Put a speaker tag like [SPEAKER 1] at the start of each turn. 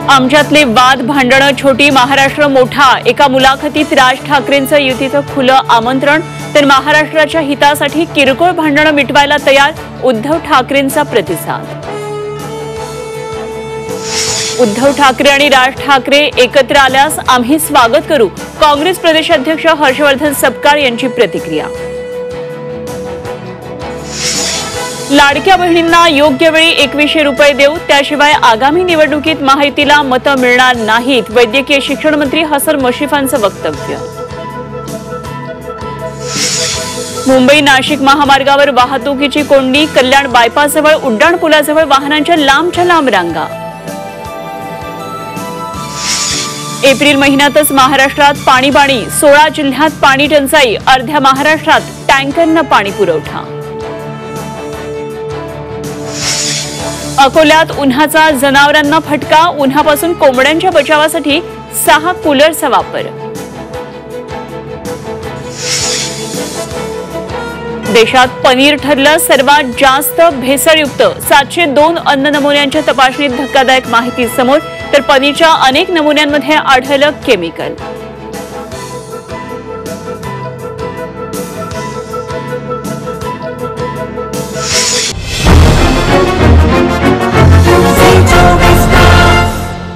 [SPEAKER 1] आमच्यातले वाद भांडणं छोटी, महाराष्ट्र मोठा. एका मुलाखतीत राज ठाकरेंचं युतीचं खुलं आमंत्रण. तर महाराष्ट्राच्या हितासाठी किरकोळ भांडणं मिटवायला तयार, उद्धव ठाकरेंचा प्रतिसाद. उद्धव ठाकरे आणि राज ठाकरे एकत्र आल्यास आम्ही स्वागत करू, काँग्रेस प्रदेशाध्यक्ष हर्षवर्धन सपकाळ यांची प्रतिक्रिया. लाडक्या बहिणींना योग्य वेळी 2100 रुपये देऊ, त्याशिवाय आगामी निवडणुकीत महायुतीला मतं मिळणार नाहीत, वैद्यकीय शिक्षण मंत्री हसन मुश्रीफांचं वक्तव्य. मुंबई नाशिक महामार्गावर वाहतुकीची कोंडी, कल्याण बायपासजवळ उड्डाण पुलाजवळ वाहनांच्या लांबच्या लांब रांगा. एप्रिल महिन्यातच महाराष्ट्रात पाणीबाणी, 16 जिल्ह्यात पाणी टंचाई, अर्ध्या महाराष्ट्रात टँकरनं पाणी पुरवठा. अकोल्यात उन्हाचा जनावरांना फटका, उन्हापासून कोंबड्यांच्या बचावासाठी 6 कूलरचा वापर. देशात पनीर ठरलं सर्वात जास्त भेसळयुक्त, 702 अन्न नमुन्यांच्या तपासणीत धक्कादायक माहिती समोर. तर पनीरच्या अनेक नमुन्यांमध्ये आढळलं केमिकल.